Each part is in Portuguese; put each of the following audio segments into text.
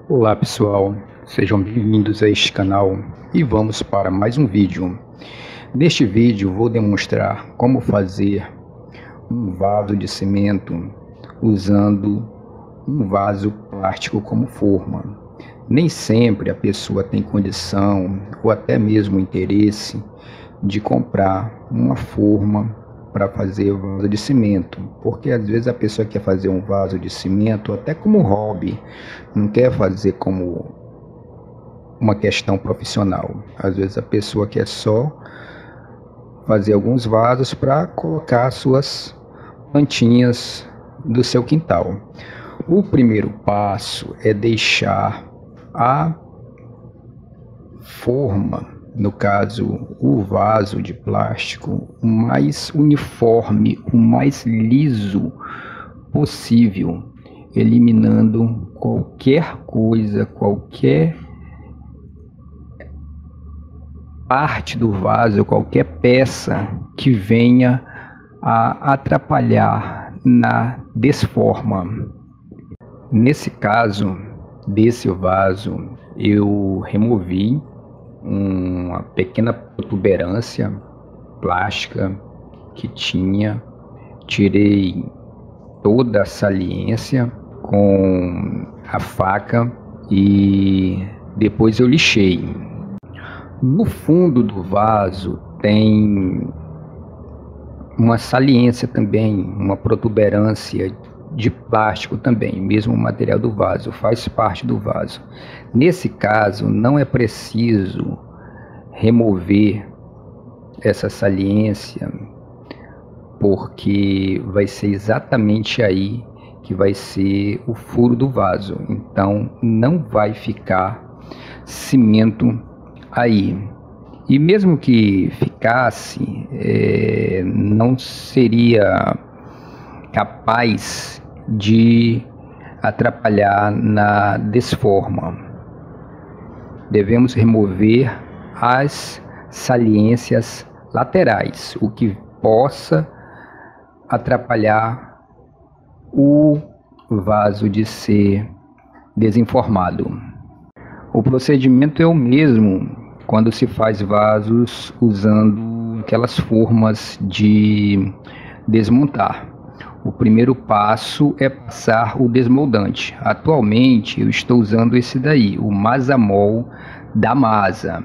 Olá pessoal, sejam bem-vindos a este canal e vamos para mais um vídeo. Neste vídeo vou demonstrar como fazer um vaso de cimento usando um vaso plástico como forma. Nem sempre a pessoa tem condição ou até mesmo interesse de comprar uma forma para fazer vaso de cimento, porque às vezes a pessoa quer fazer um vaso de cimento até como hobby, não quer fazer como uma questão profissional. Às vezes a pessoa quer só fazer alguns vasos para colocar suas plantinhas do seu quintal. O primeiro passo é deixar a forma, no caso o vaso de plástico, o mais uniforme, o mais liso possível, eliminando qualquer coisa, qualquer parte do vaso, qualquer peça que venha a atrapalhar na desforma. Nesse caso desse vaso, eu removi uma pequena protuberância plástica que tinha, tirei toda a saliência com a faca e depois eu lixei. No fundo do vaso tem uma saliência também, uma protuberância de plástico também, mesmo material do vaso, faz parte do vaso. Nesse caso, não é preciso remover essa saliência, porque vai ser exatamente aí que vai ser o furo do vaso. Então, não vai ficar cimento aí. E mesmo que ficasse, não seria capaz de atrapalhar na desforma. Devemos remover as saliências laterais, o que possa atrapalhar o vaso de ser desenformado. O procedimento é o mesmo quando se faz vasos usando aquelas formas de desmontar. O primeiro passo é passar o desmoldante. Atualmente eu estou usando esse daí, o Masamol da Masa.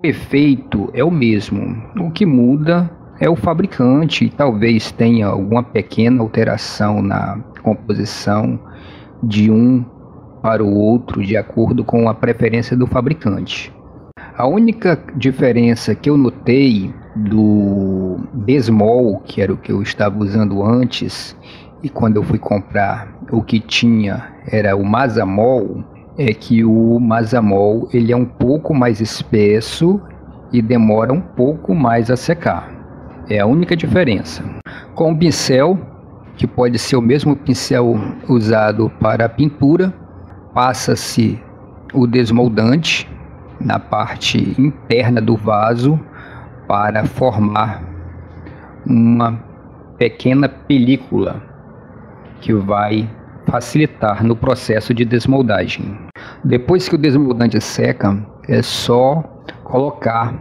O efeito é o mesmo, o que muda é o fabricante, talvez tenha alguma pequena alteração na composição de um para o outro, de acordo com a preferência do fabricante. A única diferença que eu notei do Desmol, que era o que eu estava usando antes, e quando eu fui comprar o que tinha era o Masamol, é que o Masamol ele é um pouco mais espesso e demora um pouco mais a secar. É a única diferença. Com o pincel, que pode ser o mesmo pincel usado para pintura, passa-se o desmoldante na parte interna do vaso para formar uma pequena película que vai facilitar no processo de desmoldagem. Depois que o desmoldante seca, é só colocar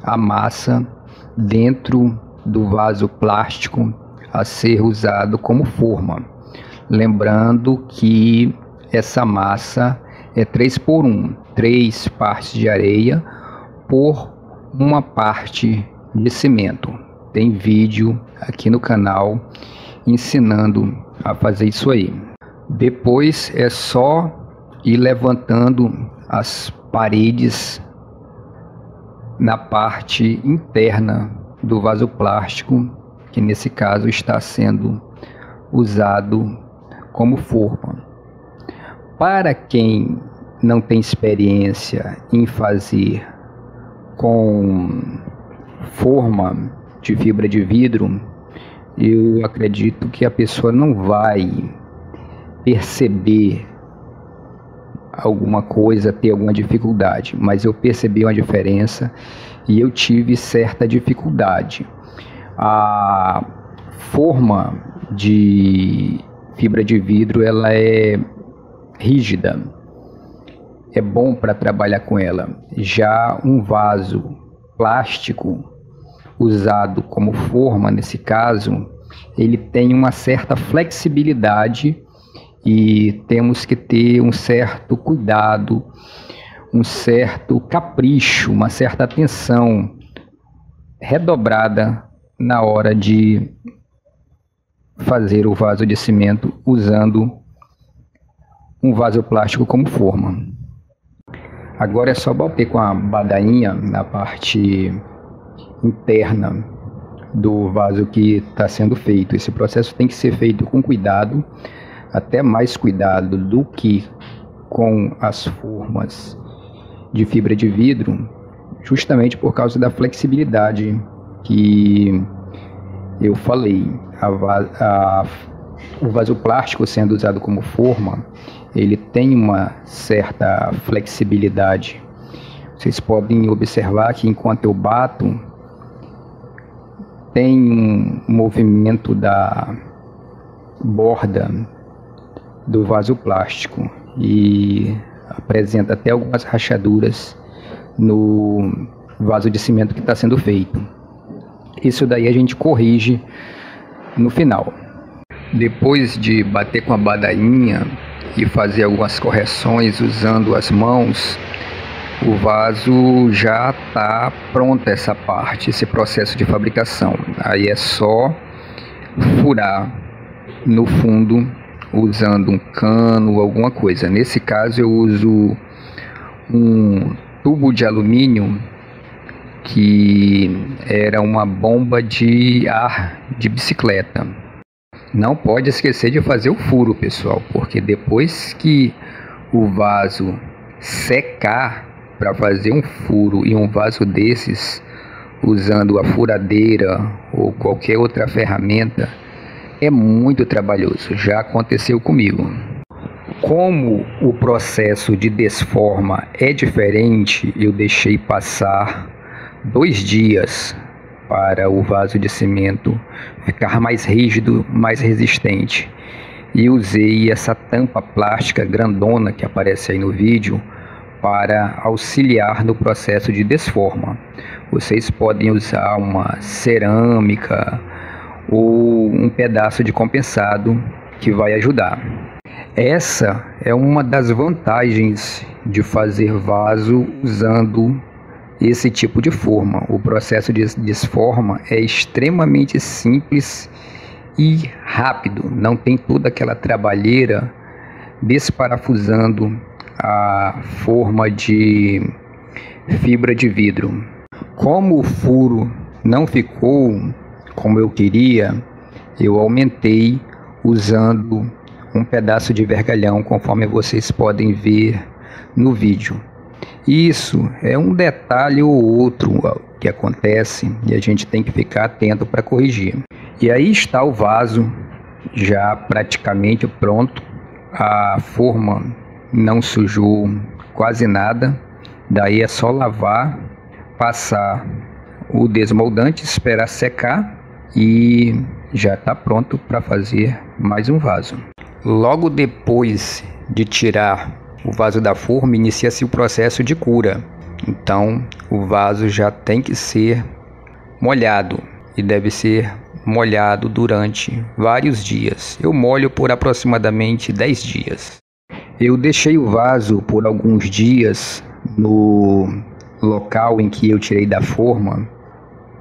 a massa dentro do vaso plástico a ser usado como forma. Lembrando que essa massa é 3x1, 3 partes de areia por uma parte de cimento. Tem vídeo aqui no canal ensinando a fazer isso aí. Depois é só ir levantando as paredes na parte interna do vaso plástico, que nesse caso está sendo usado como forma. Para quem não tem experiência em fazer com forma de fibra de vidro, eu acredito que a pessoa não vai perceber alguma coisa, ter alguma dificuldade, mas eu percebi uma diferença e eu tive certa dificuldade. A forma de fibra de vidro ela é rígida, é bom para trabalhar com ela. Já um vaso plástico usado como forma, nesse caso, ele tem uma certa flexibilidade e temos que ter um certo cuidado, um certo capricho, uma certa atenção redobrada na hora de fazer o vaso de cimento usando um vaso plástico como forma. Agora é só bater com a badainha na parte interna do vaso que está sendo feito. Esse processo tem que ser feito com cuidado, até mais cuidado do que com as formas de fibra de vidro, justamente por causa da flexibilidade que eu falei. O vaso plástico sendo usado como forma, ele tem uma certa flexibilidade. Vocês podem observar que enquanto eu bato, tem um movimento da borda do vaso plástico e apresenta até algumas rachaduras no vaso de cimento que está sendo feito. Isso daí a gente corrige no final. Depois de bater com a badainha e fazer algumas correções usando as mãos, o vaso já está pronto, essa parte, esse processo de fabricação. Aí é só furar no fundo usando um cano ou alguma coisa. Nesse caso eu uso um tubo de alumínio que era uma bomba de ar de bicicleta. Não pode esquecer de fazer o furo, pessoal, porque depois que o vaso secar, para fazer um furo em um vaso desses, usando a furadeira ou qualquer outra ferramenta, é muito trabalhoso. Já aconteceu comigo. Como o processo de desforma é diferente, eu deixei passar 2 dias para o vaso de cimento ficar mais rígido, mais resistente. E usei essa tampa plástica grandona que aparece aí no vídeo para auxiliar no processo de desforma. Vocês podem usar uma cerâmica ou um pedaço de compensado que vai ajudar. Essa é uma das vantagens de fazer vaso usando esse tipo de forma. O processo de desforma é extremamente simples e rápido, não tem toda aquela trabalheira desparafusando a forma de fibra de vidro. Como o furo não ficou como eu queria, eu aumentei usando um pedaço de vergalhão, conforme vocês podem ver no vídeo. Isso é um detalhe ou outro que acontece e a gente tem que ficar atento para corrigir. E aí está o vaso já praticamente pronto. A forma não sujou quase nada. Daí é só lavar, passar o desmoldante, esperar secar e já está pronto para fazer mais um vaso. Logo depois de tirar o vaso da forma, inicia-se o processo de cura. Então o vaso já tem que ser molhado e deve ser molhado durante vários dias. Eu molho por aproximadamente 10 dias. Eu deixei o vaso por alguns dias no local em que eu tirei da forma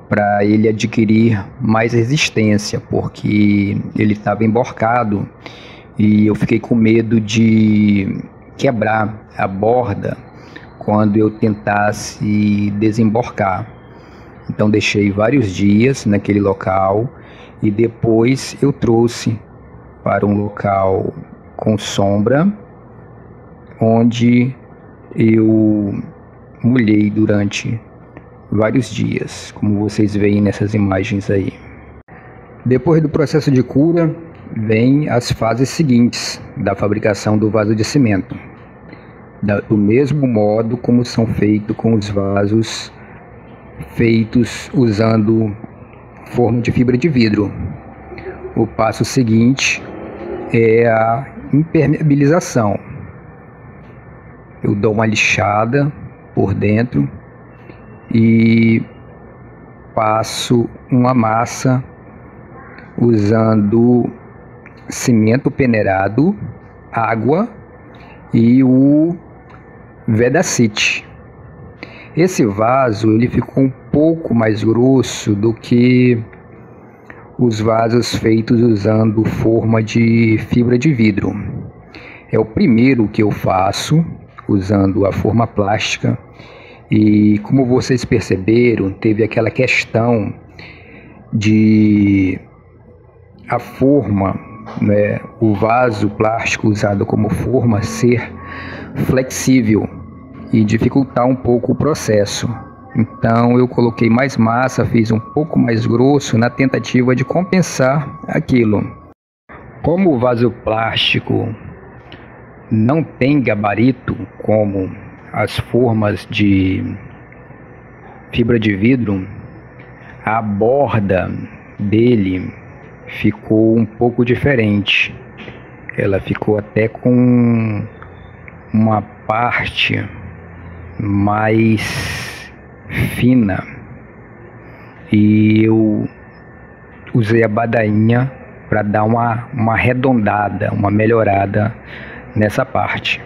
para ele adquirir mais resistência, porque ele estava emborcado e eu fiquei com medo de quebrar a borda quando eu tentasse desemborcar. Então deixei vários dias naquele local e depois eu trouxe para um local com sombra, onde eu molhei durante vários dias, como vocês veem nessas imagens aí. Depois do processo de cura, vem as fases seguintes da fabricação do vaso de cimento. Do mesmo modo como são feitos com os vasos feitos usando forma de fibra de vidro. O passo seguinte é a impermeabilização. eu dou uma lixada por dentro e passo uma massa usando cimento peneirado, água e o Vedacity. Esse vaso ele ficou um pouco mais grosso do que os vasos feitos usando forma de fibra de vidro. É o primeiro que eu faço usando a forma plástica e, como vocês perceberam, teve aquela questão de a forma, né, o vaso plástico usado como forma ser flexível e dificultar um pouco o processo. Então eu coloquei mais massa, fiz um pouco mais grosso na tentativa de compensar aquilo. Como o vaso plástico não tem gabarito como as formas de fibra de vidro, a borda dele ficou um pouco diferente. Ela ficou até com uma parte mais fina e eu usei a badainha para dar uma arredondada, uma melhorada nessa parte.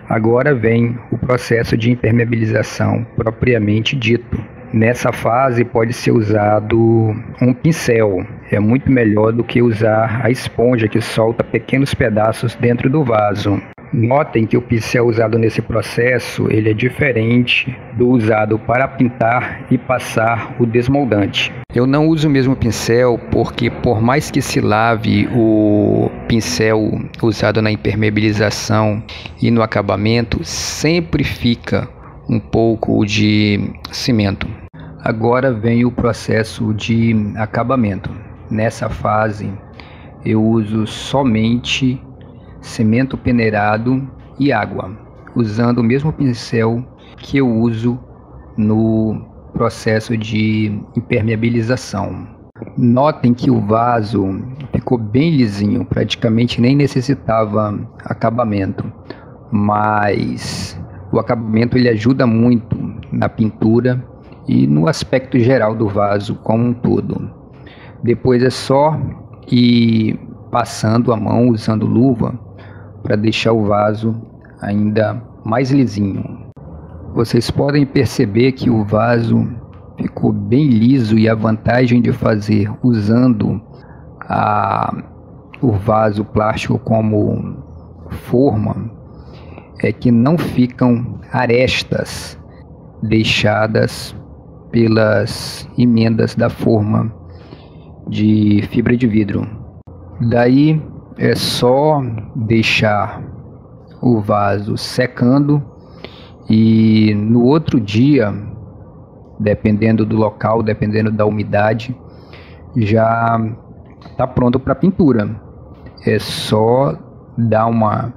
Agora vem o processo de impermeabilização propriamente dito. Nessa fase pode ser usado um pincel, é muito melhor do que usar a esponja que solta pequenos pedaços dentro do vaso. Notem que o pincel usado nesse processo ele é diferente do usado para pintar e passar o desmoldante. Eu não uso o mesmo pincel porque, por mais que se lave o pincel usado na impermeabilização e no acabamento, sempre fica um pouco de cimento. Agora vem o processo de acabamento. Nessa fase eu uso somente cimento peneirado e água, usando o mesmo pincel que eu uso no processo de impermeabilização. Notem que o vaso ficou bem lisinho, praticamente nem necessitava acabamento, mas o acabamento ele ajuda muito na pintura e no aspecto geral do vaso como um todo. Depois é só ir passando a mão usando luva para deixar o vaso ainda mais lisinho. Vocês podem perceber que o vaso ficou bem liso e a vantagem de fazer usando o vaso plástico como forma é que não ficam arestas deixadas pelas emendas da forma de fibra de vidro. Daí é só deixar o vaso secando e no outro dia, dependendo do local, dependendo da umidade, já está pronto para pintura. É só dar uma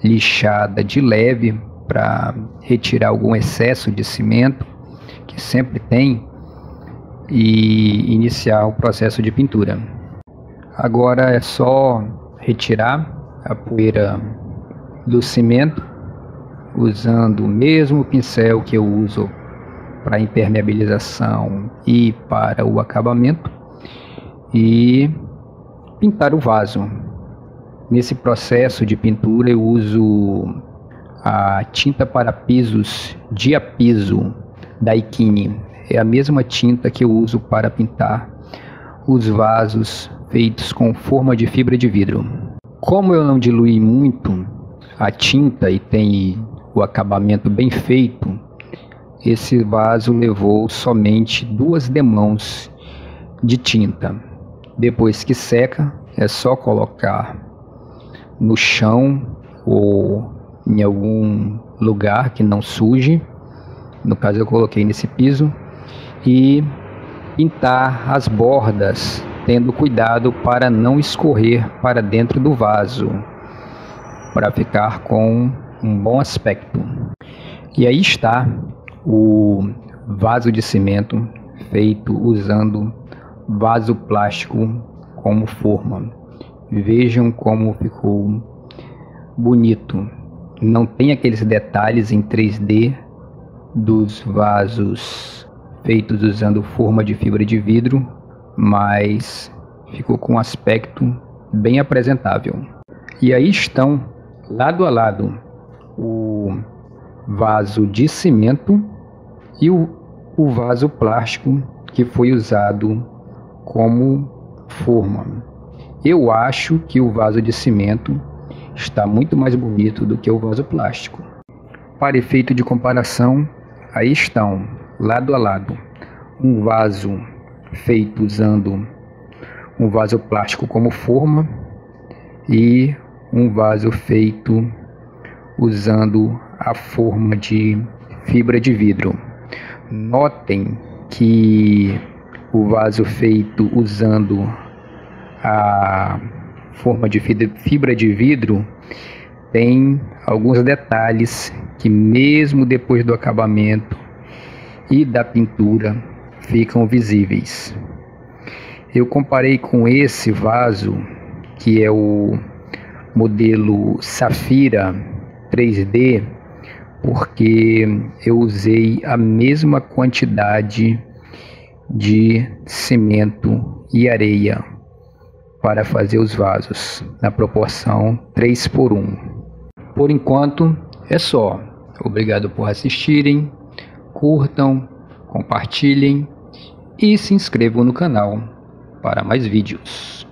lixada de leve para retirar algum excesso de cimento que sempre tem e iniciar o processo de pintura. Agora é só retirar a poeira do cimento usando o mesmo pincel que eu uso para impermeabilização e para o acabamento e pintar o vaso. Nesse processo de pintura eu uso a tinta para pisos Diapiso da Ikine. É a mesma tinta que eu uso para pintar os vasos feitos com forma de fibra de vidro. Como eu não diluí muito a tinta e tem o acabamento bem feito, esse vaso levou somente 2 demãos de tinta. Depois que seca, é só colocar no chão ou em algum lugar que não suje. No caso eu coloquei nesse piso e pintar as bordas, tendo cuidado para não escorrer para dentro do vaso, para ficar com um bom aspecto. E aí está o vaso de cimento feito usando vaso plástico como forma. Vejam como ficou bonito. não tem aqueles detalhes em 3D dos vasos feitos usando forma de fibra de vidro, mas ficou com um aspecto bem apresentável. E aí estão, lado a lado, o vaso de cimento e o vaso plástico que foi usado como forma. Eu acho que o vaso de cimento está muito mais bonito do que o vaso plástico. Para efeito de comparação, aí estão, lado a lado, um vaso feito usando um vaso plástico como forma e um vaso feito usando a forma de fibra de vidro. Notem que o vaso feito usando a forma de fibra de vidro tem alguns detalhes que, mesmo depois do acabamento e da pintura, ficam visíveis. Eu comparei com esse vaso, que é o modelo Safira 3D, porque eu usei a mesma quantidade de cimento e areia para fazer os vasos, na proporção 3:1. Por enquanto é só. Obrigado por assistirem, curtam, compartilhem e se inscrevam no canal para mais vídeos.